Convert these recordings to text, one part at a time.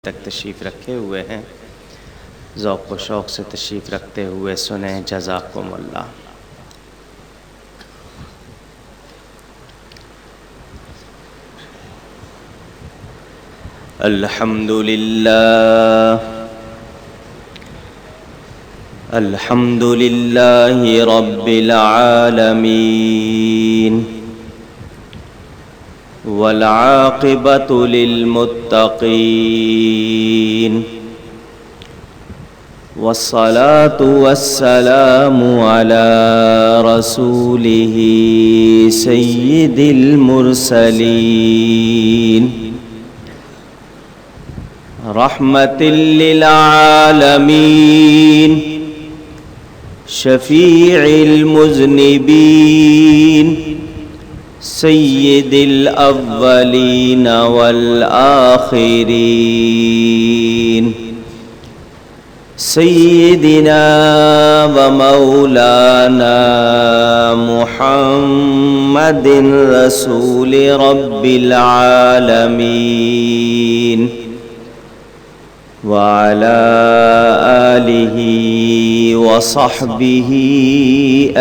تک تشریف رکھے ہوئے ہیں، ذوق و شوق سے تشریف رکھتے ہوئے سنیں جزاکم اللہ۔ الحمد للہ رب العالمین والعاقبۃ للمتقین والصلاة والسلام علی رسولہ سید المرسلین رحمۃ للعالمین شفیع المذنبین سید الاولین والآخرین سیدنا و مولانا محمد رسول رب العالمین وعلى آلہ وصحبہ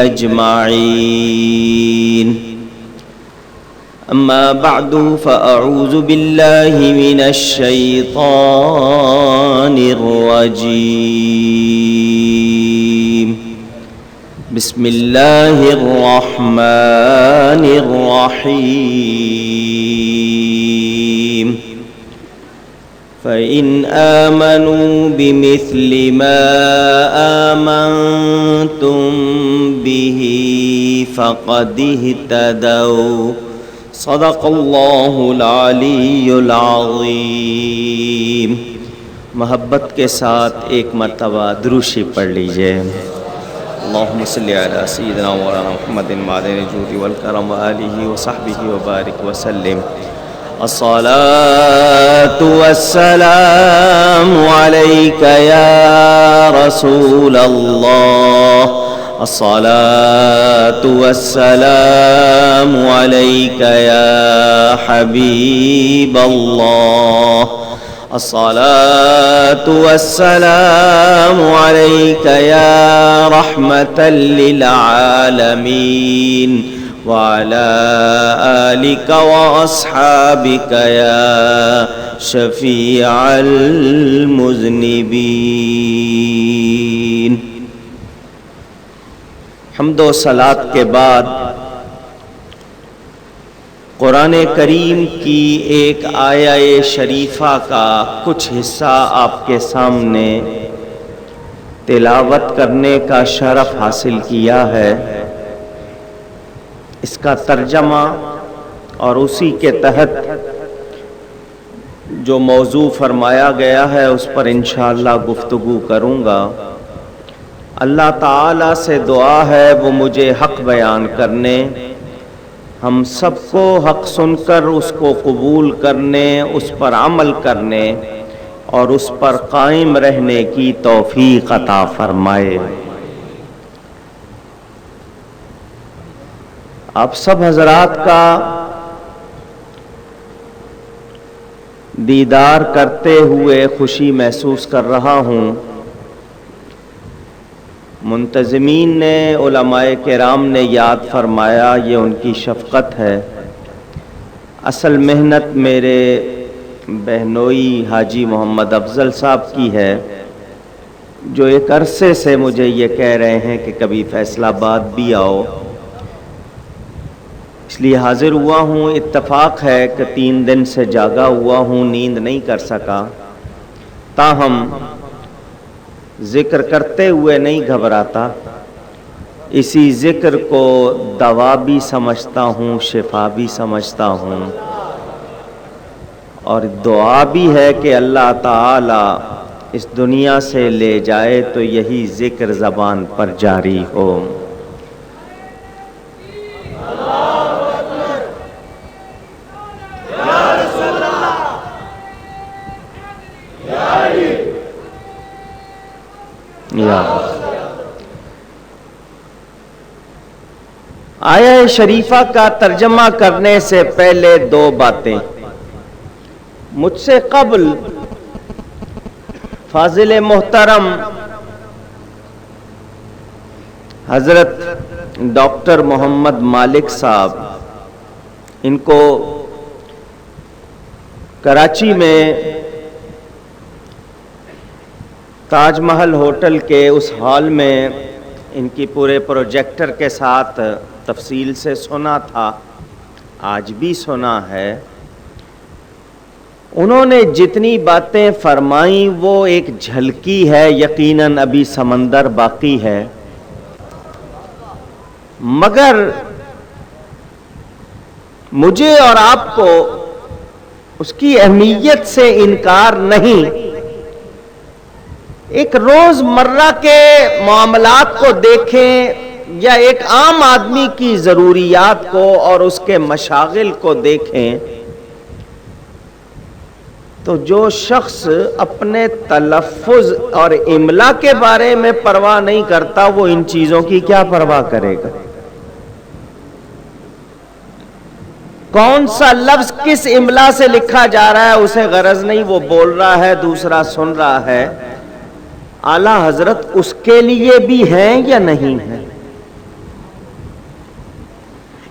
اجمعین اما بعد فاعوذ باللہ من الشیطان الرجیم بسم اللہ الرحمن الرحیم فإن آمنوا بمثل ما آمنتم به فقد اهتدوا صدق اللہ العلی العظیم۔ محبت کے ساتھ ایک مرتبہ دروشی پڑھ لیجئے۔ اللہم صلی علی سیدنا مولانا محمد معدن الجود والکرم وآلہ وصحبہ وبارک وسلم۔ الصلاة والسلام علیک یا رسول اللہ، الصلاة والسلام علیک یا حبیب اللہ، الصلاة والسلام علیک یا رحمة للعالمین وعلى آلك وأصحابك يا شفيع المذنبين۔ حمد و صلات کے بعد قرآن کریم کی ایک آیہ شریفہ کا کچھ حصہ آپ کے سامنے تلاوت کرنے کا شرف حاصل کیا ہے۔ اس کا ترجمہ اور اسی کے تحت جو موضوع فرمایا گیا ہے اس پر انشاءاللہ گفتگو کروں گا۔ اللہ تعالیٰ سے دعا ہے وہ مجھے حق بیان کرنے، ہم سب کو حق سن کر اس کو قبول کرنے، اس پر عمل کرنے اور اس پر قائم رہنے کی توفیق عطا فرمائے۔ آپ سب حضرات کا دیدار کرتے ہوئے خوشی محسوس کر رہا ہوں۔ منتظمین نے، علماء کرام نے یاد فرمایا، یہ ان کی شفقت ہے۔ اصل محنت میرے بہنوئی حاجی محمد افضل صاحب کی ہے، جو ایک عرصے سے مجھے یہ کہہ رہے ہیں کہ کبھی فیصل آباد بھی آؤ، اس لیے حاضر ہوا ہوں۔ اتفاق ہے کہ 3 دن سے جاگا ہوا ہوں، نیند نہیں کر سکا، تاہم ذکر کرتے ہوئے نہیں گھبراتا۔ اسی ذکر کو دوا بھی سمجھتا ہوں، شفا بھی سمجھتا ہوں، اور دعا بھی ہے کہ اللہ تعالی اس دنیا سے لے جائے تو یہی ذکر زبان پر جاری ہو۔ آیہ شریفہ کا ترجمہ کرنے سے پہلے دو باتیں۔ مجھ سے قبل فاضل محترم حضرت ڈاکٹر محمد مالک صاحب، ان کو کراچی میں تاج محل ہوٹل کے اس ہال میں ان کی پورے پروجیکٹر کے ساتھ تفصیل سے سنا تھا، آج بھی سنا ہے۔ انہوں نے جتنی باتیں فرمائیں وہ ایک جھلکی ہے، یقیناً ابھی سمندر باقی ہے، مگر مجھے اور آپ کو اس کی اہمیت سے انکار نہیں۔ ایک روز مرہ کے معاملات کو دیکھیں یا ایک عام آدمی کی ضروریات کو اور اس کے مشاغل کو دیکھیں تو جو شخص اپنے تلفظ اور املا کے بارے میں پرواہ نہیں کرتا وہ ان چیزوں کی کیا پرواہ کرے گا؟ کون سا لفظ کس املا سے لکھا جا رہا ہے اسے غرض نہیں، وہ بول رہا ہے دوسرا سن رہا ہے۔ اعلیٰ حضرت اس کے لیے بھی ہیں یا نہیں ہیں؟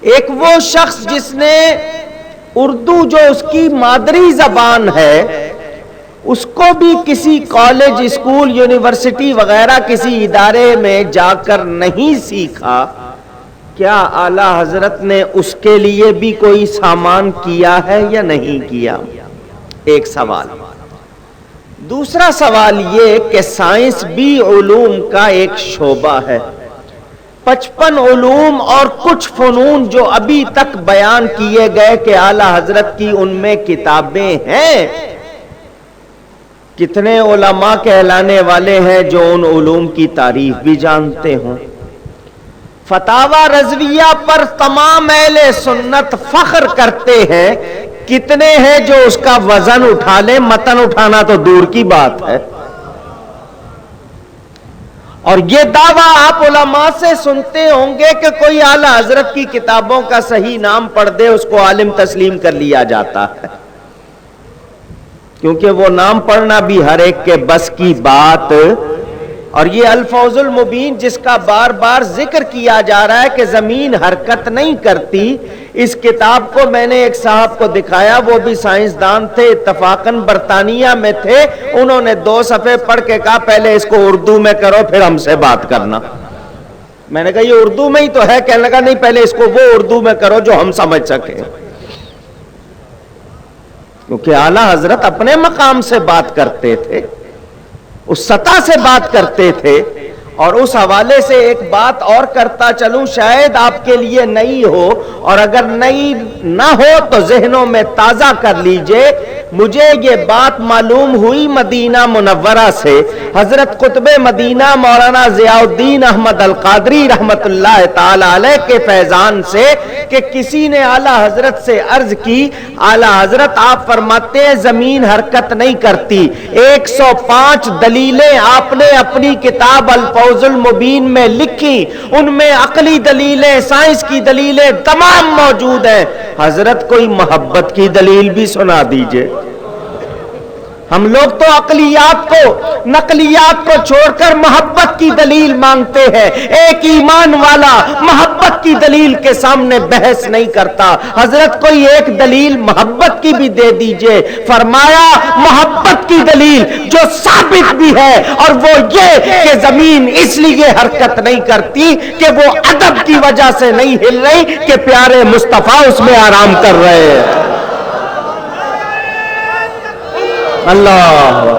ایک وہ شخص جس نے اردو جو اس کی مادری زبان ہے اس کو بھی کسی کالج، اسکول، یونیورسٹی وغیرہ کسی ادارے میں جا کر نہیں سیکھا، کیا اعلیٰ حضرت نے اس کے لیے بھی کوئی سامان کیا ہے یا نہیں کیا؟ ایک سوال۔ دوسرا سوال یہ کہ سائنس بھی علوم کا ایک شعبہ ہے۔ 55 علوم اور کچھ فنون جو ابھی تک بیان کیے گئے کہ اعلیٰ حضرت کی ان میں کتابیں ہیں، کتنے علماء کہلانے والے ہیں جو ان علوم کی تعریف بھی جانتے ہوں؟ فتاوی رضویہ پر تمام اہل سنت فخر کرتے ہیں، کتنے ہیں جو اس کا وزن اٹھا لیں؟ متن اٹھانا تو دور کی بات ہے۔ اور یہ دعویٰ آپ علماء سے سنتے ہوں گے کہ کوئی اعلیٰ حضرت کی کتابوں کا صحیح نام پڑھ دے اس کو عالم تسلیم کر لیا جاتا ہے، کیونکہ وہ نام پڑھنا بھی ہر ایک کے بس کی بات۔ اور یہ الفوز المبین جس کا بار بار ذکر کیا جا رہا ہے کہ زمین حرکت نہیں کرتی، اس کتاب کو میں نے ایک صاحب کو دکھایا، وہ بھی سائنسدان تھے، اتفاقاً برطانیہ میں تھے، انہوں نے 2 صفحے پڑھ کے کہا پہلے اس کو اردو میں کرو پھر ہم سے بات کرنا۔ میں نے کہا یہ اردو میں ہی تو ہے، کہنے لگا نہیں پہلے اس کو وہ اردو میں کرو جو ہم سمجھ سکیں، کیونکہ اعلیٰ حضرت اپنے مقام سے بات کرتے تھے، اس سطح سے بات کرتے تھے۔ اور اس حوالے سے ایک بات اور کرتا چلوں، شاید آپ کے لیے نئی ہو، اور اگر نئی نہ ہو تو ذہنوں میں تازہ کر لیجئے۔ مجھے یہ بات معلوم ہوئی مدینہ منورہ سے، حضرت قطب مدینہ مولانا ضیاء الدین احمد القادری رحمت اللہ تعالی علیہ کے فیضان سے، کہ کسی نے اعلیٰ حضرت سے عرض کی اعلیٰ حضرت آپ فرماتے ہیں زمین حرکت نہیں کرتی، 105 دلیلیں آپ نے اپنی کتاب الفوز المبین میں لکھی، ان میں عقلی دلیلیں، سائنس کی دلیلیں تمام موجود ہیں، حضرت کوئی محبت کی دلیل بھی سنا دیجئے۔ ہم لوگ تو عقلیات کو، نقلیات کو چھوڑ کر محبت کی دلیل مانگتے ہیں۔ ایک ایمان والا محبت کی دلیل کے سامنے بحث نہیں کرتا۔ حضرت کوئی ایک دلیل محبت کی بھی دے دیجئے۔ فرمایا محبت کی دلیل جو ثابت بھی ہے، اور وہ یہ کہ زمین اس لیے حرکت نہیں کرتی کہ وہ ادب کی وجہ سے نہیں ہل رہی کہ پیارے مصطفیٰ اس میں آرام کر رہے ہیں۔ اللہ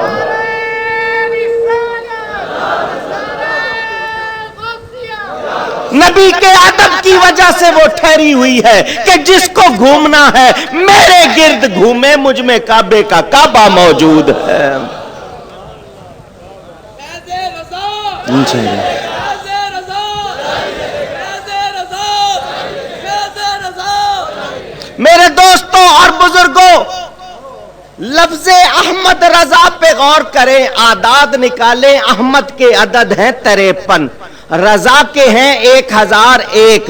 نبی کے ادب کی وجہ سے وہ ٹھہری ہوئی ہے کہ جس کو گھومنا ہے میرے گرد گھومے، مجھ میں کعبے کا کعبہ موجود ہے۔ میرے دوستوں اور بزرگوں، لفظ احمد رضا پہ غور کریں، اعداد نکالیں، احمد کے عدد ہیں 53، رضا کے ہیں 1001،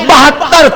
72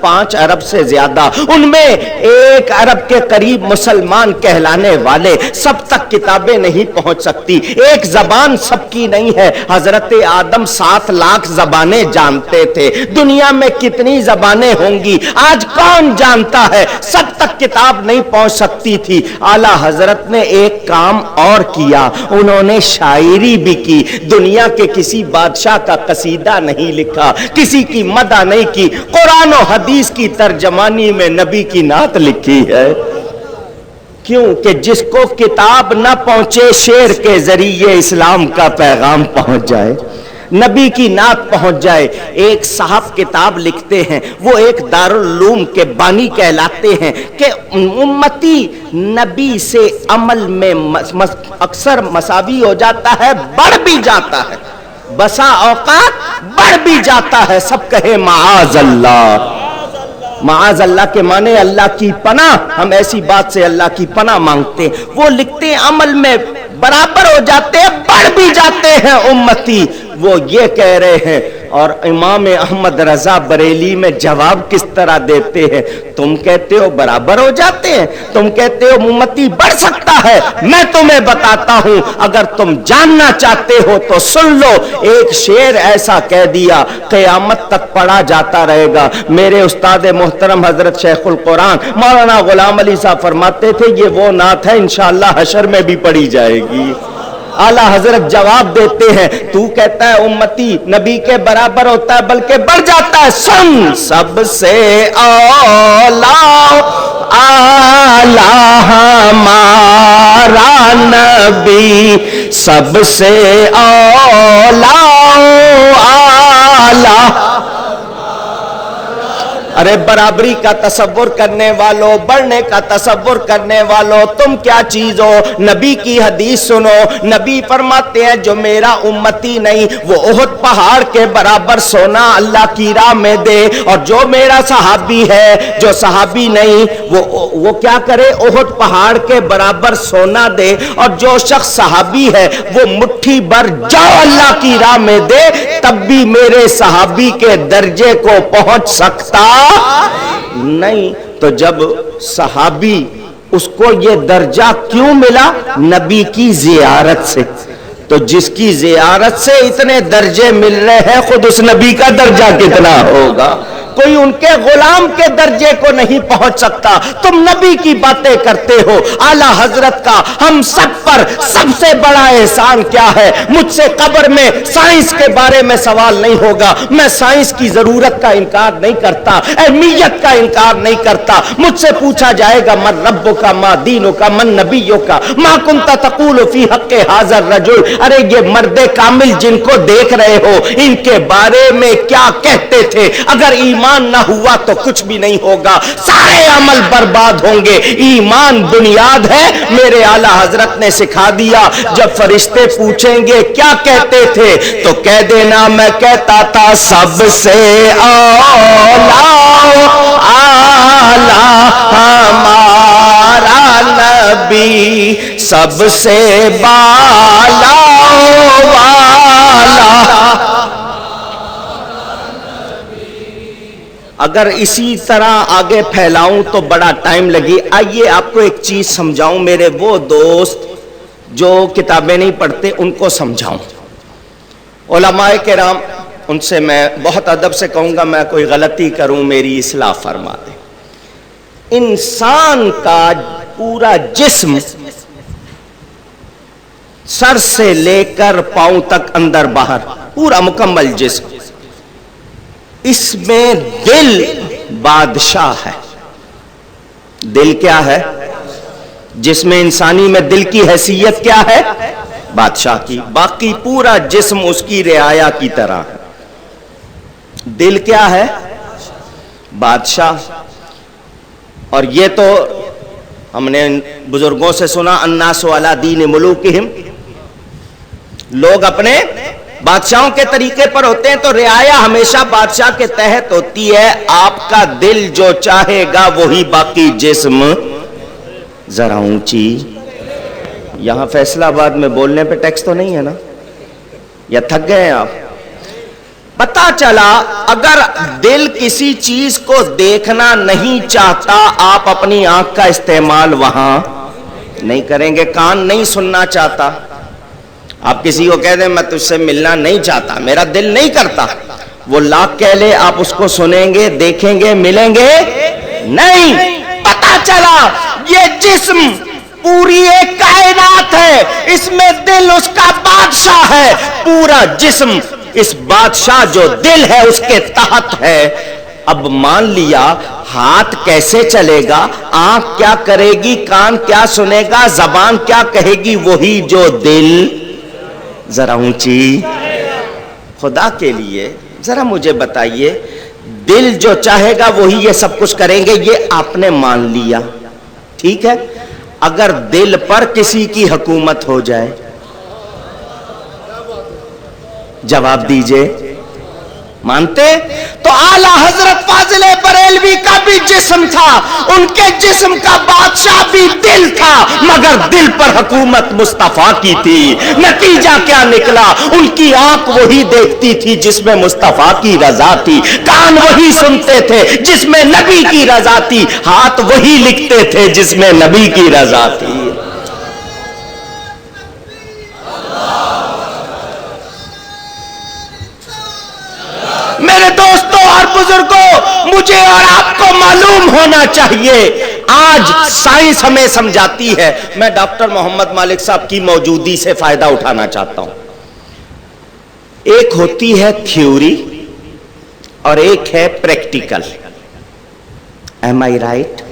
5 ارب سے زیادہ، ان میں 1 ارب کے قریب مسلمان کہلانے والے، سب تک کتابیں نہیں پہنچ سکتی، ایک زبان سب کی نہیں ہے۔ حضرت آدم 7 لاکھ زبانیں جانتے تھے، دنیا میں کتنی زبانیں ہوں گی آج کون جانتا ہے، سب تک کتاب نہیں پہنچ سکتی تھی۔ اعلیٰ حضرت نے ایک کام اور کیا، انہوں نے شاعری بھی کی، دنیا کے کسی بادشاہ کا قصیدہ نہیں لکھا، کسی کی مدح نہیں کی، قرآن و حدیث کی ترجمانی میں نبی کی نعت لکھی ہے۔ کیوں کہ جس کو کتاب نہ پہنچے، شعر کے ذریعے اسلام کا پیغام پہنچ جائے، نبی کی نعت پہنچ جائے۔ ایک صاحب کتاب لکھتے ہیں، وہ ایک دارالعلوم کے بانی کہلاتے ہیں کہ امتی نبی سے عمل میں اکثر مساوی ہو جاتا ہے، بڑھ بھی جاتا ہے، بسا اوقات بڑھ بھی جاتا ہے۔ سب کہے معاذ اللہ۔ معاذ اللہ کے معنی اللہ کی پناہ، ہم ایسی بات سے اللہ کی پناہ مانگتے ہیں۔ وہ لکھتے ہیں عمل میں برابر ہو جاتے ہیں، بڑھ بھی جاتے ہیں امتی، وہ یہ کہہ رہے ہیں۔ اور امام احمد رضا بریلی میں جواب کس طرح دیتے ہیں، تم کہتے ہو برابر ہو جاتے ہیں، تم کہتے ہو امتی بڑھ سکتا ہے، میں تمہیں بتاتا ہوں، اگر تم جاننا چاہتے ہو تو سن لو۔ ایک شعر ایسا کہہ دیا قیامت تک پڑھا جاتا رہے گا۔ میرے استاد محترم حضرت شیخ القرآن مولانا غلام علی صاحب فرماتے تھے یہ وہ نعت ہے انشاءاللہ حشر میں بھی پڑھی جائے گی۔ اعلیٰ حضرت جواب دیتے ہیں، تو کہتا ہے امتی نبی کے برابر ہوتا ہے بلکہ بڑھ جاتا ہے، سن سب سے اولیٰ اعلیٰ ہمارا نبی، سب سے اولیٰ اعلیٰ۔ ارے برابری کا تصور کرنے والوں، بڑھنے کا تصور کرنے والوں، تم کیا چیز ہو؟ نبی کی حدیث سنو، نبی فرماتے ہیں جو میرا امتی نہیں وہ احد پہاڑ کے برابر سونا اللہ کی راہ میں دے، اور جو میرا صحابی ہے، جو صحابی نہیں وہ کیا کرے؟ احد پہاڑ کے برابر سونا دے، اور جو شخص صحابی ہے وہ مٹھی بھر جو اللہ کی راہ میں دے، تب بھی میرے صحابی کے درجے کو پہنچ سکتا نہیں۔ تو جب صحابی اس کو یہ درجہ کیوں ملا؟ نبی کی زیارت سے۔ تو جس کی زیارت سے اتنے درجے مل رہے ہیں، خود اس نبی کا درجہ کتنا ہوگا؟ کوئی ان کے غلام کے درجے کو نہیں پہنچ سکتا، تم نبی کی باتیں کرتے ہو۔ اعلیٰ حضرت کا ہم سب پر سب سے بڑا احسان کیا ہے؟ مجھ سے قبر میں سائنس کے بارے میں سوال نہیں ہوگا، میں سائنس کی ضرورت کا انکار نہیں کرتا، اہمیت کا انکار نہیں کرتا۔ مجھ سے پوچھا جائے گا من ربک ما دینک من نبیک ما کنت تقول فی حق ھذا الرجل، ارے یہ مرد کامل جن کو دیکھ رہے ہو ان کے بارے میں کیا کہتے تھے؟ اگر ایمان نہ ہوا تو کچھ بھی نہیں ہوگا، سارے عمل برباد ہوں گے۔ ایمان بنیاد ہے، میرے اعلیٰ حضرت نے سکھا دیا۔ جب فرشتے پوچھیں گے کیا کہتے تھے تو کہہ دینا میں کہتا تھا سب سے اولیٰ اعلیٰ ہمارا نبی، سب سے بالا والا۔ اگر اسی طرح آگے پھیلاؤں تو بڑا ٹائم لگی۔ آئیے آپ کو ایک چیز سمجھاؤں، میرے وہ دوست جو کتابیں نہیں پڑھتے ان کو سمجھاؤں۔ علماء کرام، ان سے میں بہت ادب سے کہوں گا میں کوئی غلطی کروں میری اصلاح فرما دیں۔ انسان کا پورا جسم سر سے لے کر پاؤں تک اندر باہر پورا مکمل جسم، اس میں دل بادشاہ ہے۔ دل کیا ہے؟ جسم انسانی میں دل کی حیثیت کیا ہے؟ بادشاہ کی۔ باقی پورا جسم اس کی رعایا کی طرح ہے۔ دل کیا ہے؟ بادشاہ۔ اور یہ تو ہم نے بزرگوں سے سنا الناس علی دین ملوکہم، لوگ اپنے بادشاہوں کے طریقے پر ہوتے ہیں تو رعایا ہمیشہ بادشاہ کے تحت ہوتی ہے۔ آپ کا دل جو چاہے گا وہی باقی جسم۔ ذرا اونچی، یہاں فیصلہ آباد میں بولنے پہ ٹیکس تو نہیں ہے نا؟ یا تھک گئے ہیں آپ؟ پتا چلا اگر دل کسی چیز کو دیکھنا نہیں چاہتا آپ اپنی آنکھ کا استعمال وہاں نہیں کریں گے. کان نہیں سننا چاہتا, آپ کسی کو کہہ دیں میں تجھ سے ملنا نہیں چاہتا, میرا دل نہیں کرتا, وہ لاکھ کہہ لے آپ اس کو سنیں گے, دیکھیں گے, ملیں گے نہیں. پتا چلا یہ جسم پوری ایک کائنات ہے, اس میں دل اس کا بادشاہ ہے, پورا جسم اس بادشاہ جو دل ہے اس کے تحت ہے. اب مان لیا ہاتھ کیسے چلے گا, آنکھ کیا کرے گی, کان کیا سنے گا, زبان کیا کہے گی, وہی جو دل. ذرا اونچی خدا کے لیے ذرا مجھے بتائیے, دل جو چاہے گا وہی یہ سب کچھ کریں گے, یہ آپ نے مان لیا ٹھیک ہے. اگر دل پر کسی کی حکومت ہو جائے, جواب دیجئے, مانتے؟ تو اعلی حضرت فاضل بریلوی کا بھی جسم تھا, ان کے جسم کا بادشاہ بھی دل تھا, مگر دل پر حکومت مصطفیٰ کی تھی. نتیجہ کیا نکلا, ان کی آنکھ وہی دیکھتی تھی جس میں مصطفیٰ کی رضا تھی, کان وہی سنتے تھے جس میں نبی کی رضا تھی, ہاتھ وہی لکھتے تھے جس میں نبی کی رضا تھی. میرے دوستوں اور بزرگوں, مجھے اور آپ کو معلوم ہونا چاہیے, آج سائنس ہمیں سمجھاتی ہے. میں ڈاکٹر محمد مالک صاحب کی موجودگی سے فائدہ اٹھانا چاہتا ہوں. ایک ہوتی ہے تھیوری اور ایک ہے پریکٹیکل. Am I right?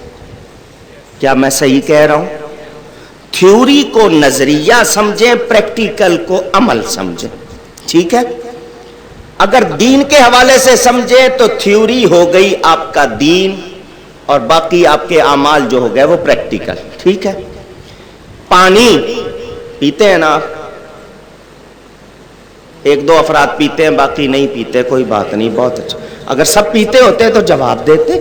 کیا میں صحیح کہہ رہا ہوں؟ تھیوری کو نظریہ سمجھیں, پریکٹیکل کو عمل سمجھیں, ٹھیک ہے. اگر دین کے حوالے سے سمجھے تو تھیوری ہو گئی آپ کا دین, اور باقی آپ کے اعمال جو ہو گئے وہ پریکٹیکل, ٹھیک ہے. پانی پیتے ہیں نا, ایک دو افراد پیتے ہیں باقی نہیں پیتے, کوئی بات نہیں, بہت اچھا. اگر سب پیتے ہوتے تو جواب دیتے,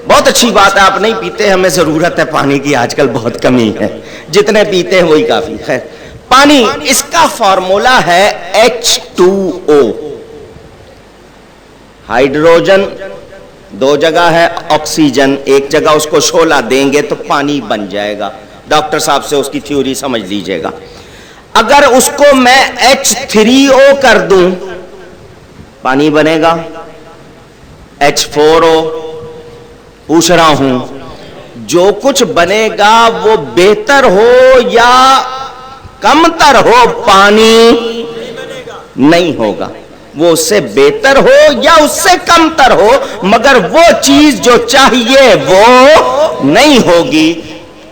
بہت اچھی بات ہے, آپ نہیں پیتے, ہمیں ضرورت ہے پانی کی, آج کل بہت کمی ہے, جتنے پیتے ہیں وہی کافی. خیر, پانی اس کا فارمولا ہے H2O. ہائیڈروجن دو جگہ ہے, آکسیجن ایک جگہ, اس کو شعلہ دیں گے تو پانی بن جائے گا. ڈاکٹر صاحب سے اس کی تھیوری سمجھ لیجئے گا. اگر اس کو میں H3O کر دوں پانی بنے گا. H4O, پوچھ رہا ہوں جو کچھ بنے گا وہ بہتر ہو یا کم تر ہو, پانی نہیں ہوگا. وہ اس سے بہتر ہو یا اس سے کم تر ہو, مگر وہ چیز جو چاہیے وہ نہیں ہوگی.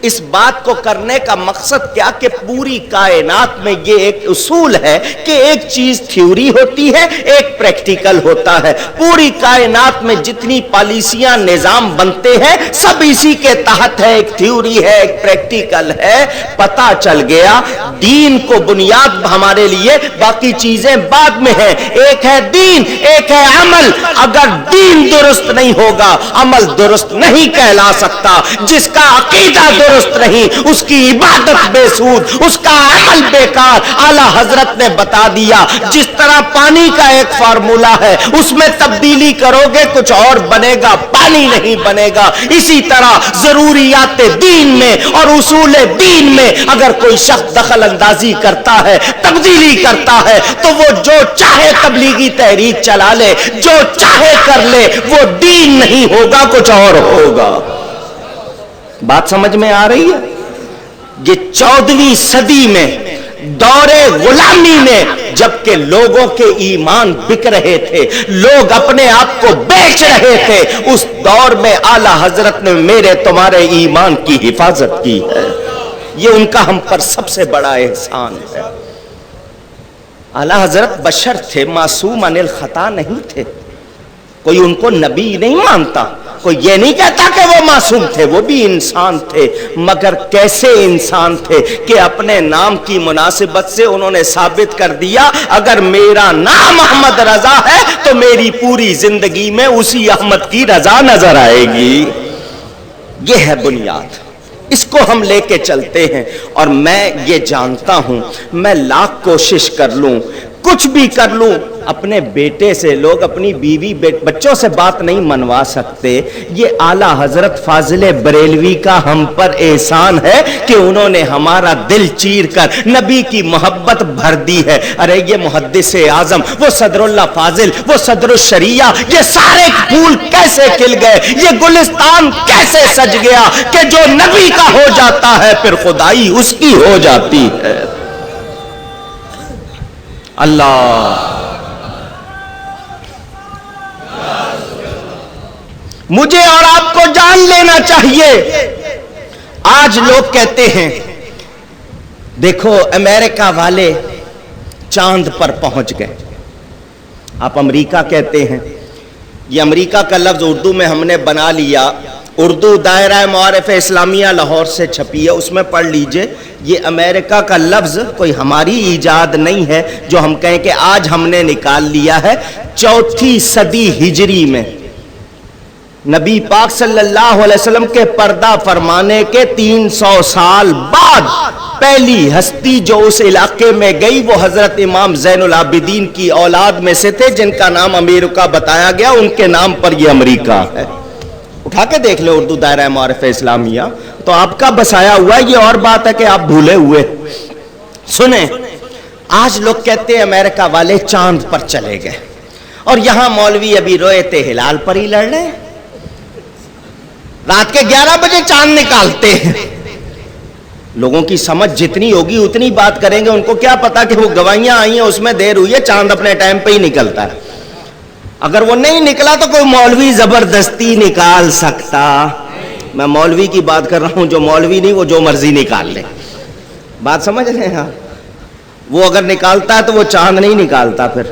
اس بات کو کرنے کا مقصد کیا کہ پوری کائنات میں یہ ایک اصول ہے کہ ایک چیز تھیوری ہوتی ہے, ایک پریکٹیکل ہوتا ہے. پوری کائنات میں جتنی پالیسیاں نظام بنتے ہیں سب اسی کے تحت ہے, ایک تھیوری ہے, ایک پریکٹیکل ہے. پتا چل گیا دین کو بنیاد ہمارے لیے, باقی چیزیں بعد میں ہیں. ایک ہے دین, ایک ہے عمل. اگر دین درست نہیں ہوگا عمل درست نہیں کہلا سکتا. جس کا عقیدہ درست نہیں اس کی عبادت بے سود, اس کا عمل بیکار. اعلیٰ حضرت نے بتا دیا جس طرح پانی کا ایک فارمولا ہے, اس میں تبدیلی کرو گے کچھ اور بنے گا, پانی نہیں بنے گا. اسی طرح ضروریات دین میں اور اصول دین میں اگر کوئی شخص دخل اندازی کرتا ہے, تبدیلی کرتا ہے, تو وہ جو چاہے تبلیغی تحریک چلا لے, جو چاہے کر لے, وہ دین نہیں ہوگا, کچھ اور ہوگا. بات سمجھ میں آ رہی ہے؟ یہ 14ویں صدی میں دور غلامی میں جبکہ لوگوں کے ایمان بک رہے تھے, لوگ اپنے آپ کو بیچ رہے تھے, اس دور میں اعلیٰ حضرت نے میرے تمہارے ایمان کی حفاظت کی ہے. یہ ان کا ہم پر سب سے بڑا احسان ہے. اعلیٰ حضرت بشر تھے, معصوم عن الخطا نہیں تھے. کوئی ان کو نبی نہیں مانتا, کوئی یہ نہیں کہتا کہ وہ معصوم تھے, وہ بھی انسان تھے. مگر کیسے انسان تھے کہ اپنے نام کی مناسبت سے انہوں نے ثابت کر دیا اگر میرا نام احمد رضا ہے تو میری پوری زندگی میں اسی احمد کی رضا نظر آئے گی. یہ ہے بنیاد, اس کو ہم لے کے چلتے ہیں. اور میں یہ جانتا ہوں میں لاکھ کوشش کر لوں, کچھ بھی کر لوں، اپنے بیٹے سے لوگ اپنی بیوی بچوں سے بات نہیں منوا سکتے. یہ اعلی حضرت فاضل بریلوی کا ہم پر احسان ہے کہ انہوں نے ہمارا دل چیر کر نبی کی محبت بھر دی ہے. ارے یہ محدث اعظم، وہ صدر اللہ فاضل، وہ صدر الشریعہ، یہ سارے پھول کیسے کھل گئے، یہ گلستان کیسے سج گیا کہ جو نبی کا ہو جاتا ہے پھر خدائی اس کی ہو جاتی ہے. اللہ، مجھے اور آپ کو جان لینا چاہیے. آج لوگ کہتے ہیں دیکھو امریکہ والے چاند پر پہنچ گئے. آپ امریکہ کہتے ہیں، یہ امریکہ کا لفظ اردو میں ہم نے بنا لیا. اردو دائرہ معارف اسلامیہ لاہور سے چھپی ہے، اس میں پڑھ لیجئے. یہ امریکہ کا لفظ کوئی ہماری ایجاد نہیں ہے جو ہم کہیں کہ آج ہم نے نکال لیا ہے. 4 صدی ہجری میں نبی پاک صلی اللہ علیہ وسلم کے پردہ فرمانے کے 300 سال بعد پہلی ہستی جو اس علاقے میں گئی وہ حضرت امام زین العابدین کی اولاد میں سے تھے جن کا نام امریکہ بتایا گیا. ان کے نام پر یہ امریکہ ہے. اٹھا کے دیکھ لو اردو دائرہ معارف اسلامیہ، تو آپ کا بسایا ہوا ہے. یہ اور بات ہے کہ آپ بھولے ہوئے. سنیں، آج لوگ کہتے ہیں امریکہ والے چاند پر چلے گئے اور یہاں مولوی ابھی روئے ہلال پر ہی لڑ رہے ہیں. رات کے 11 بجے چاند نکالتے ہیں. لوگوں کی سمجھ جتنی ہوگی اتنی بات کریں گے. ان کو کیا پتا کہ وہ گواہیاں آئی ہیں اس میں دیر ہوئی ہے، چاند اپنے ٹائم پہ ہی نکلتا ہے. اگر وہ نہیں نکلا تو کوئی مولوی زبردستی نکال سکتا. میں مولوی کی بات کر رہا ہوں، جو مولوی نہیں وہ جو مرضی نکال لے. بات سمجھ رہے ہیں؟ وہ اگر نکالتا ہے تو وہ چاند نہیں نکالتا، پھر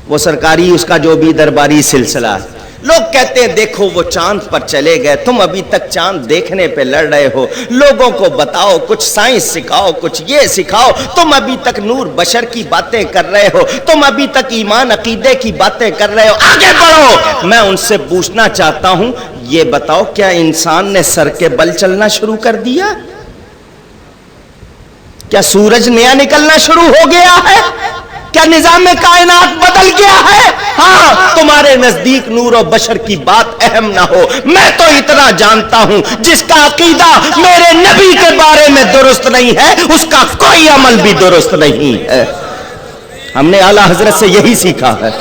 وہ سرکاری اس کا جو بھی درباری سلسلہ ہے. لوگ کہتے ہیں دیکھو وہ چاند پر چلے گئے، تم ابھی تک چاند دیکھنے پہ لڑ رہے ہو. لوگوں کو بتاؤ، کچھ سائنس سکھاؤ، کچھ یہ سکھاؤ. تم ابھی تک نور بشر کی باتیں کر رہے ہو، تم ابھی تک ایمان عقیدے کی باتیں کر رہے ہو. آگے بڑھو. میں ان سے پوچھنا چاہتا ہوں، یہ بتاؤ کیا انسان نے سر کے بل چلنا شروع کر دیا؟ کیا سورج نیا نکلنا شروع ہو گیا ہے؟ کیا نظام کائنات بدل گیا ہے؟ ہاں، تمہارے نزدیک نور و بشر کی بات اہم نہ ہو. میں تو اتنا جانتا ہوں جس کا عقیدہ میرے نبی کے بارے میں درست نہیں ہے اس کا کوئی عمل بھی درست نہیں ہے. ہم نے اعلیٰ حضرت سے یہی سیکھا ہے.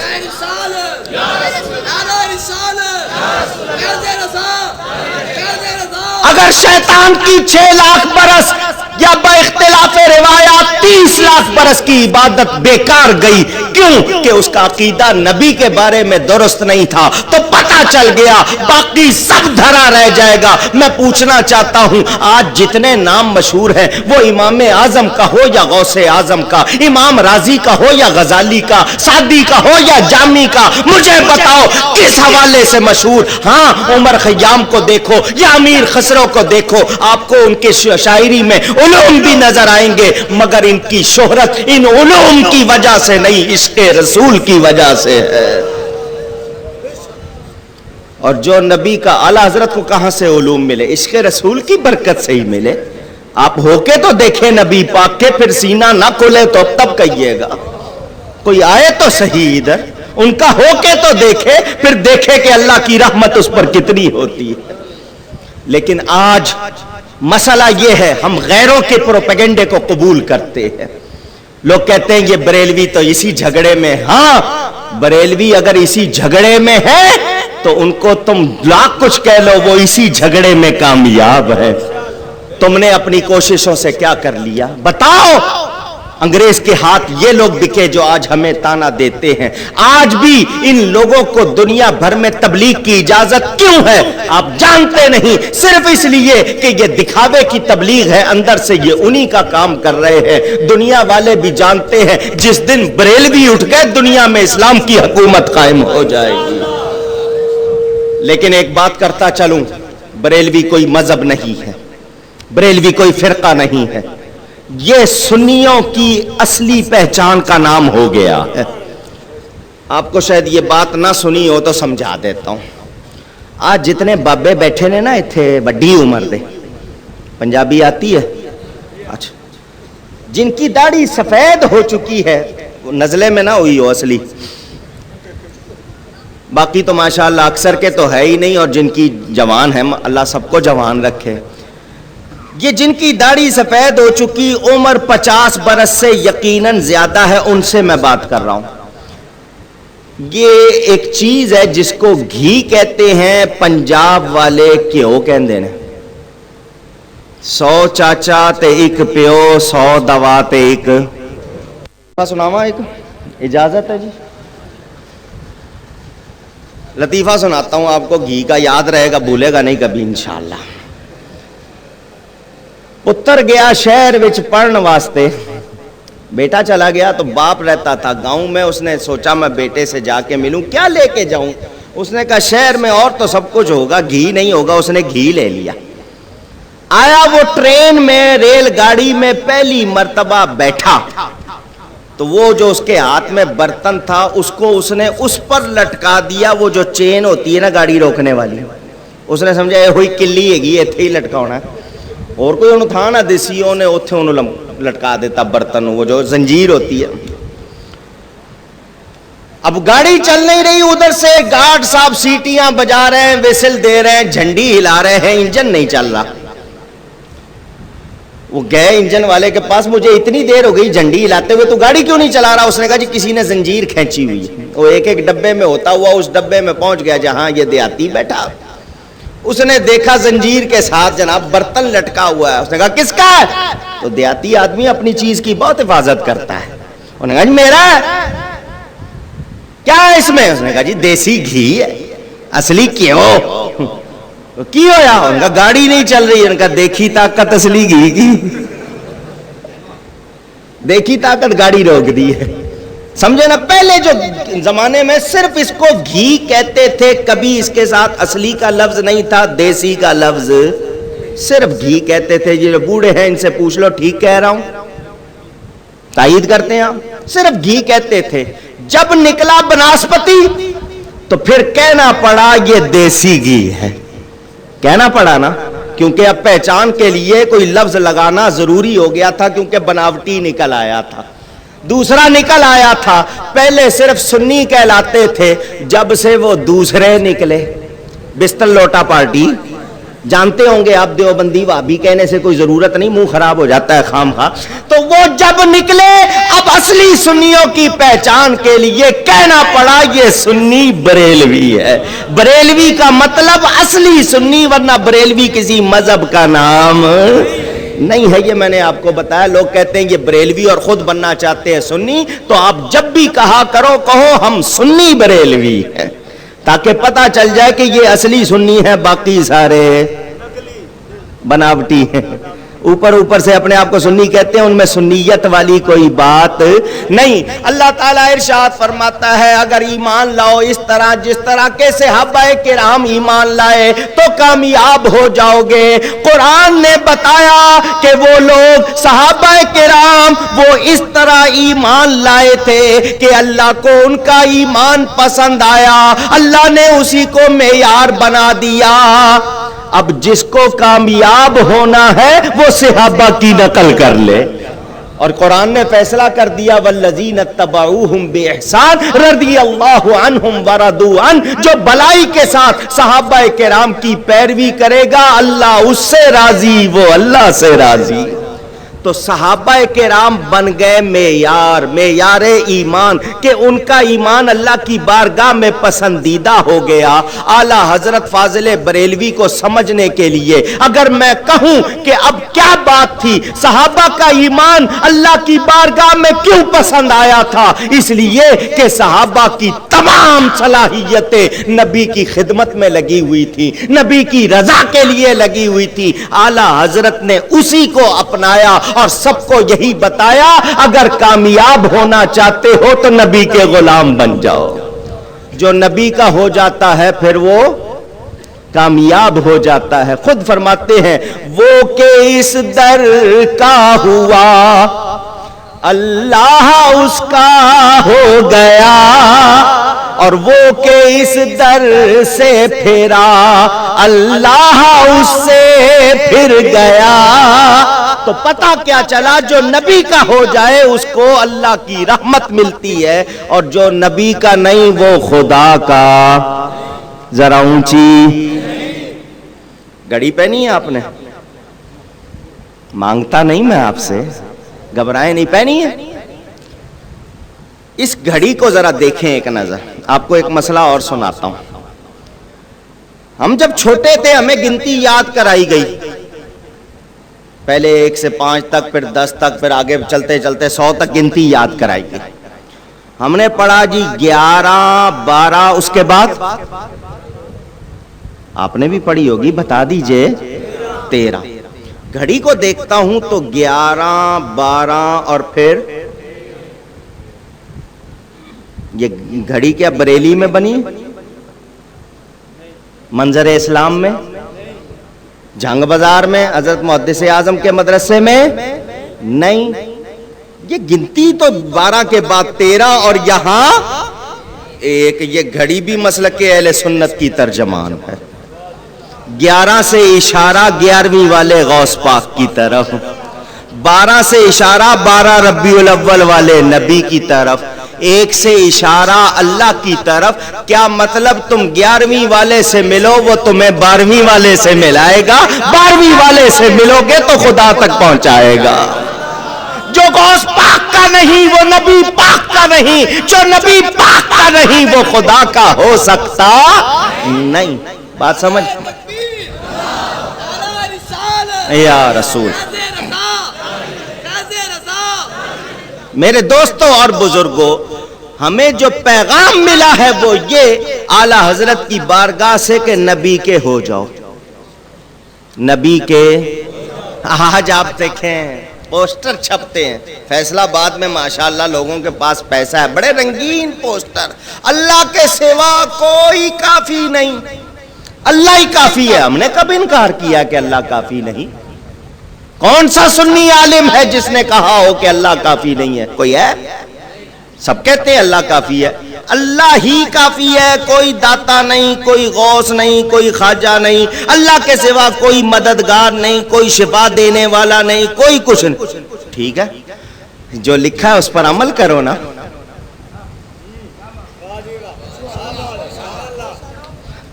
اگر شیطان کی 6 لاکھ برس یا با اختلاف روایات 30 لاکھ برس کی عبادت بیکار گئی، کیوں؟ کہ اس کا عقیدہ نبی کے بارے میں درست نہیں تھا. تو پتہ چل گیا باقی سب دھرا رہ جائے گا. میں پوچھنا چاہتا ہوں، آج جتنے نام مشہور ہیں وہ امام اعظم کا ہو یا غوث اعظم کا، امام رازی کا ہو یا غزالی کا، سعدی کا ہو یا جامی کا، مجھے بتاؤ کس حوالے سے مشہور؟ ہاں، عمر خیام کو دیکھو یا امیر خسرو کو دیکھو، آپ کو ان کے شاعری میں علوم بھی نظر آئیں گے، مگر ان کی شہرت ان علوم کی وجہ سے نہیں، عشق رسول کی وجہ سے ہے. اور جو نبی کا اعلیٰ حضرت کو کہاں سے علوم ملے؟ عشق رسول کی برکت سے ہی ملے. آپ ہو کے تو دیکھیں نبی پاک کے، پھر سینہ نہ کھلے تو تب کہیے گا. کوئی آئے تو صحیح ادھر، ان کا ہو کے تو دیکھے، پھر دیکھے کہ اللہ کی رحمت اس پر کتنی ہوتی ہے. لیکن آج مسئلہ یہ ہے، ہم غیروں کے پروپیگنڈے کو قبول کرتے ہیں. لوگ کہتے ہیں یہ بریلوی تو اسی جھگڑے میں. ہاں، بریلوی اگر اسی جھگڑے میں ہے تو ان کو تم لاکھ کچھ کہہ لو، وہ اسی جھگڑے میں کامیاب ہے. تم نے اپنی کوششوں سے کیا کر لیا؟ بتاؤ. انگریز کے ہاتھ یہ لوگ بکے جو آج ہمیں تانا دیتے ہیں. آج بھی ان لوگوں کو دنیا بھر میں تبلیغ کی اجازت کیوں ہے؟ آپ جانتے نہیں، صرف اس لیے کہ یہ دکھاوے کی تبلیغ ہے، اندر سے یہ انہی کا کام کر رہے ہیں. دنیا والے بھی جانتے ہیں جس دن بریلوی اٹھ گئے دنیا میں اسلام کی حکومت قائم ہو جائے گی. لیکن ایک بات کرتا چلوں، بریلوی کوئی مذہب نہیں ہے، بریلوی کوئی فرقہ نہیں ہے. یہ سنیوں کی اصلی پہچان کا نام ہو گیا ہے. آپ کو شاید یہ بات نہ سنی ہو تو سمجھا دیتا ہوں. آج جتنے بابے بیٹھے نے نا اتھے بڑی عمر دے، پنجابی آتی ہے؟ اچھا، جن کی داڑھی سفید ہو چکی ہے، نزلے میں نہ ہوئی ہو اصلی. باقی تو ماشاءاللہ اکثر کے تو ہے ہی نہیں، اور جن کی جوان ہے اللہ سب کو جوان رکھے. یہ جن کی داڑھی سفید ہو چکی، عمر 50 برس سے یقیناً زیادہ ہے، ان سے میں بات کر رہا ہوں. یہ ایک چیز ہے جس کو گھی کہتے ہیں، پنجاب والے گھیو کہندے ہیں. 100 چاچا تے ایک پیو، 100 دوا تے ایک. سناواں ایک، اجازت ہے جی؟ لطیفہ سناتا ہوں آپ کو، گھی کا یاد رہے گا، بھولے گا نہیں کبھی انشاءاللہ. پتر گیا شہر وچ پڑھن واسطے، بیٹا چلا گیا تو باپ رہتا تھا گاؤں میں. اس نے سوچا میں بیٹے سے جا کے ملوں، کیا لے کے جاؤں؟ اس نے کہا شہر میں اور تو سب کچھ ہوگا، گھی نہیں ہوگا. اس نے گھی لے لیا. آیا وہ ٹرین میں، ریل گاڑی میں پہلی مرتبہ بیٹھا تو وہ جو اس کے ہاتھ میں برتن تھا اس کو اس نے اس پر لٹکا دیا، وہ جو چین ہوتی ہے نا گاڑی روکنے والی. اس نے سمجھا یہ ہوئی کلی ہے گی، ایتھے ہی لٹکا ہونا ہے. اور کوئی انہوں تھا نا دیسیوں نے اتھے انہوں لٹکا دیتا برتن، وہ جو زنجیر ہوتی ہے. اب گاڑی چل نہیں رہی، ادھر سے گارڈ صاحب سیٹیاں بجا رہے ہیں، ویسل دے رہے ہیں، جھنڈی ہلا رہے ہیں، انجن نہیں چل رہا. وہ گئے انجن والے کے پاس، مجھے اتنی دیر ہو گئی جھنڈی ہلاتے ہوئے، تو گاڑی کیوں نہیں چلا رہا؟ اس نے کہا جی کسی نے زنجیر کھینچی ہوئی ہے. وہ ایک ایک ڈبے میں ہوتا ہوا اس ڈبے میں پہنچ گیا جہاں یہ دیہاتی بیٹھا. اس نے دیکھا زنجیر کے ساتھ جناب برتن لٹکا ہوا ہے. اس نے کہا کس کا ہے؟ تو دیہاتی آدمی اپنی چیز کی بہت حفاظت کرتا ہے. انہوں نے کہا جی میرا ہے. کیا ہے اس میں؟ اس نے کہا جی دیسی گھی ہے، اصلی کیوں کی ہویا؟ ان کا گاڑی نہیں چل رہی. ان کا دیکھی طاقت اصلی گھی کی، دیکھی طاقت گاڑی روک دی ہے. سمجھے نا؟ پہلے جو زمانے میں صرف اس کو گھی کہتے تھے، کبھی اس کے ساتھ اصلی کا لفظ نہیں تھا، دیسی کا لفظ صرف گھی کہتے تھے. یہ جو بوڑھے ہیں ان سے پوچھ لو ٹھیک کہہ رہا ہوں، تائید کرتے ہیں آپ؟ صرف گھی کہتے تھے. جب نکلا بناسپتی تو پھر کہنا پڑا یہ دیسی گھی ہے. کہنا پڑا نا، کیونکہ اب پہچان کے لیے کوئی لفظ لگانا ضروری ہو گیا تھا، کیونکہ بناوٹی نکل آیا تھا. دوسرا نکل آیا تھا. پہلے صرف سنی کہلاتے تھے، جب سے وہ دوسرے نکلے. بستر لوٹا پارٹی جانتے ہوں گے آپ، دیوبندی وہابی کہنے سے کوئی ضرورت نہیں، منہ خراب ہو جاتا ہے خام خواہ. تو وہ جب نکلے اب اصلی سنیوں کی پہچان کے لیے کہنا پڑا یہ سنی بریلوی ہے. بریلوی کا مطلب اصلی سنی، ورنہ بریلوی کسی مذہب کا نام نہیں ہے. یہ میں نے آپ کو بتایا. لوگ کہتے ہیں یہ بریلوی اور خود بننا چاہتے ہیں سنی، تو آپ جب بھی کہا کرو کہو ہم سنی بریلوی ہیں، تاکہ پتہ چل جائے کہ یہ اصلی سنی ہے، باقی سارے بناوٹی ہیں. اوپر سے اپنے آپ کو سنی کہتے ہیں، ان میں سنیت والی کوئی بات نہیں. اللہ تعالیٰ ارشاد فرماتا ہے اگر ایمان لاؤ اس طرح جس طرح کے صحابہ کرام ایمان لائے تو کامیاب ہو جاؤ گے. قرآن نے بتایا کہ وہ لوگ صحابہ کرام وہ اس طرح ایمان لائے تھے کہ اللہ کو ان کا ایمان پسند آیا، اللہ نے اسی کو معیار بنا دیا. اب جس کو کامیاب ہونا ہے وہ صحابہ کی نقل کر لے. اور قرآن نے فیصلہ کر دیا والذین اتبعوہم بإحسان رضی اللہ عنہم ورضوا عنہ. جو بلائی کے ساتھ صحابہ کرام کی پیروی کرے گا اللہ اس سے راضی، وہ اللہ سے راضی. تو صحابہ کرام بن گئے معیار ایمان، کہ ان کا ایمان اللہ کی بارگاہ میں پسندیدہ ہو گیا. اعلیٰ حضرت فاضل بریلوی کو سمجھنے کے لیے اگر میں کہوں کہ اب کیا بات تھی، صحابہ کا ایمان اللہ کی بارگاہ میں کیوں پسند آیا تھا؟ اس لیے کہ صحابہ کی تمام صلاحیتیں نبی کی خدمت میں لگی ہوئی تھی، نبی کی رضا کے لیے لگی ہوئی تھی. اعلیٰ حضرت نے اسی کو اپنایا اور سب کو یہی بتایا اگر کامیاب ہونا چاہتے ہو تو نبی کے غلام بن جاؤ. جو نبی کا ہو جاتا ہے پھر وہ کامیاب ہو جاتا ہے. خود فرماتے ہیں وہ کہ اس در کا ہوا اللہ اس کا ہو گیا، اور وہ کہ اس در سے پھرا اللہ اس سے پھر گیا. تو پتہ کیا چلا جو نبی کا ہو جائے اس کو اللہ کی رحمت ملتی ہے، اور جو نبی کا نہیں وہ خدا کا۔ ذرا اونچی گھڑی پہنی ہے آپ نے؟ مانگتا نہیں میں آپ سے، گھبرائیں نہیں، پہنی ہے؟ اس گھڑی کو ذرا دیکھیں ایک نظر۔ آپ کو ایک مسئلہ اور سناتا ہوں۔ ہم جب چھوٹے تھے ہمیں گنتی یاد کرائی گئی، پہلے 1 سے 5 تک، پھر 10 تک، پھر آگے چلتے چلتے 100 تک گنتی یاد کرائی گئی۔ ہم نے پڑھا جی 11 12، اس کے بعد آپ نے بھی پڑھی ہوگی، بتا دیجئے 13۔ گھڑی کو دیکھتا ہوں تو 11 12 اور پھر یہ گھڑی کیا بریلی میں بنی؟ منظر اسلام میں؟ جنگ بازار میں؟ حضرت محدث اعظم کے مدرسے میں؟ نہیں، یہ گنتی تو 12 کے بعد 13 اور یہاں ایک۔ یہ گھڑی بھی مسلک کے اہل سنت کی ترجمان ہے۔ 11 سے اشارہ 11ویں والے غوث پاک کی طرف، 12 سے اشارہ 12 ربیع الاول والے نبی کی طرف، 1 سے اشارہ اللہ کی طرف۔ کیا مطلب تم 11ویں والے سے ملو وہ تمہیں 12ویں والے سے ملائے گا، 12ویں والے سے ملو گے تو خدا تک پہنچائے گا۔ جو غوث پاک کا نہیں وہ نبی پاک کا نہیں، جو نبی پاک کا نہیں وہ خدا کا ہو سکتا نہیں۔ بات سمجھ؟ یا رسول، میرے دوستوں اور بزرگوں، ہمیں جو پیغام ملا ہے وہ یہ اعلی حضرت کی بارگاہ سے کہ نبی کے ہو جاؤ، نبی کے۔ آج آپ دیکھیں پوسٹر چھپتے ہیں، فیصلہ آباد میں ماشاءاللہ لوگوں کے پاس پیسہ ہے، بڑے رنگین پوسٹر، اللہ کے سوا کوئی کافی نہیں، اللہ ہی کافی ہے۔ ہم نے کب انکار کیا کہ اللہ کافی نہیں؟ کون سا سنی عالم ہے جس نے کہا ہو کہ اللہ کافی نہیں ہے؟ کوئی ہے؟ سب کہتے ہیں اللہ کافی ہے۔ اللہ ہی کافی ہے، کوئی داتا نہیں، کوئی غوث نہیں، کوئی خواجہ نہیں، اللہ کے سوا کوئی مددگار نہیں، کوئی شفا دینے والا نہیں، کوئی کچھ نہیں۔ ٹھیک ہے، جو لکھا ہے اس پر عمل کرو نا۔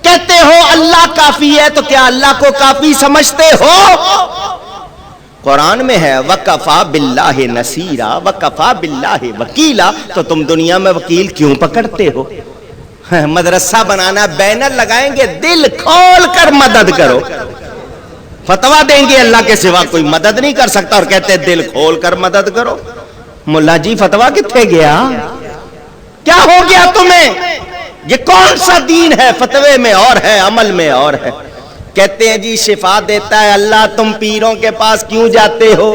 کہتے ہو اللہ کافی ہے تو کیا اللہ کو کافی سمجھتے ہو؟ قرآن میں ہے وَكَفَى بِاللَّهِ نَصِيرًا وَكَفَى بِاللَّهِ وَكِيلًا، تو تم دنیا میں وکیل کیوں پکڑتے ہو؟ مدرسہ بنانا، بینر لگائیں گے دل کھول کر مدد کرو، فتویٰ دیں گے اللہ کے سوا کوئی مدد نہیں کر سکتا، اور کہتے ہیں دل کھول کر مدد کرو۔ ملا جی فتویٰ کتنے گیا؟ کیا ہو گیا تمہیں؟ یہ کون سا دین ہے؟ فتوے میں اور ہے، عمل میں اور ہے۔ کہتے ہیں جی شفا دیتا ہے اللہ، تم پیروں کے پاس کیوں جاتے ہو؟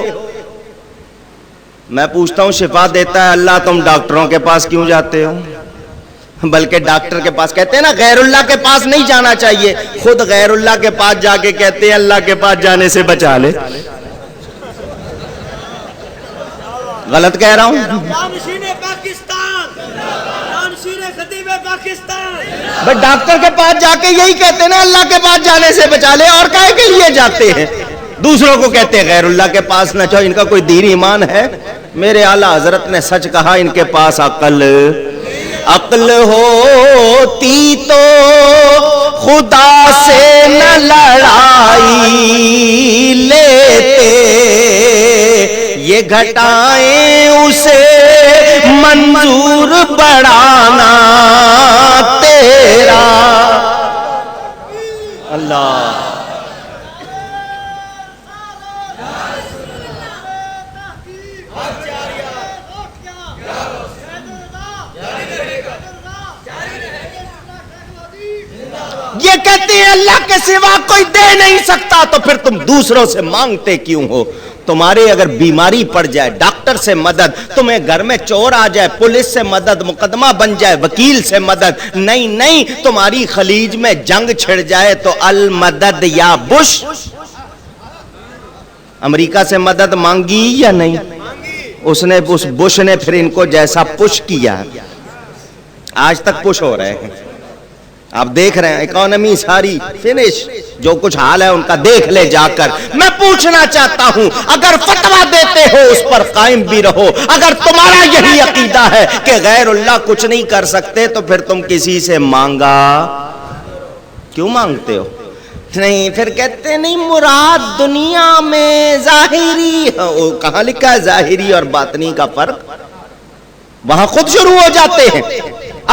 میں پوچھتا ہوں شفا دیتا ہے اللہ، تم ڈاکٹروں کے پاس کیوں جاتے ہو؟ بلکہ ڈاکٹر کے پاس کہتے ہیں نا غیر اللہ کے پاس نہیں جانا چاہیے، خود غیر اللہ کے پاس جا کے کہتے ہیں اللہ کے پاس جانے سے بچا لے۔ غلط کہہ رہا ہوں؟ بھئی ڈاکٹر کے پاس جا کے یہی کہتے ہیں نا اللہ کے پاس جانے سے بچا لے، اور کائے کے لیے جاتے ہیں؟ دوسروں کو کہتے ہیں غیر اللہ کے پاس نہ جاؤ، ان کا کوئی دین ایمان ہے؟ میرے اعلیٰ حضرت نے سچ کہا، ان کے پاس عقل ہوتی تو خدا سے نہ لڑائی لیتے، یہ گھٹائیں اسے منظور بڑھانا تیرا۔ اللہ یہ کہتے ہیں اللہ کے سوا کوئی دے نہیں سکتا، تو پھر تم دوسروں سے مانگتے کیوں ہو؟ تمہارے اگر بیماری پڑ جائے ڈاکٹر سے مدد، تمہیں گھر میں چور آ جائے پولیس سے مدد، مقدمہ بن جائے وکیل سے مدد، نہیں، تمہاری خلیج میں جنگ چھڑ جائے تو المدد یا بش، امریکہ سے مدد مانگی یا نہیں؟ اس بش نے پھر ان کو جیسا پش کیا، آج تک پش ہو رہے ہیں۔ آپ دیکھ رہے ہیں اکانومی ساری فنش، جو کچھ حال ہے ان کا دیکھ لے جا کر. میں پوچھنا چاہتا ہوں اگر فتویٰ دیتے ہو اس پر قائم بھی رہو. اگر تمہارا یہی عقیدہ ہے کہ غیر اللہ کچھ نہیں کر سکتے تو پھر تم کسی سے مانگا کیوں مانگتے ہو؟ نہیں پھر کہتے نہیں مراد دنیا میں ظاہری، کہاں لکھا ہے ظاہری اور باطنی کا فرق؟ وہاں خود شروع ہو جاتے ہیں،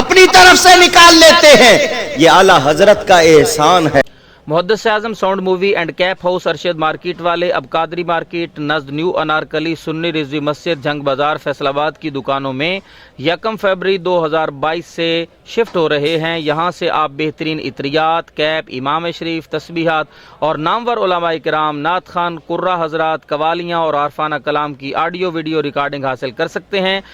اپنی طرف سے نکال لیتے ہیں. یہ اعلیٰ حضرت کا احسان ہے. محدث اعظم sound movie and cap house Arshad market والے اب قادری مارکیٹ نزد نیو انارکلی سنی رضوی مسجد جنگ بازار فیصل آباد کی دکانوں میں 1 فروری 2022 سے شفٹ ہو رہے ہیں. یہاں سے آپ بہترین عطریات، کیپ، امام شریف، تسبیحات اور نامور علماء کرام، نعت خوان، قرہ حضرات، قوالیاں اور عارفانہ کلام کی آڈیو ویڈیو ریکارڈنگ حاصل کر سکتے ہیں.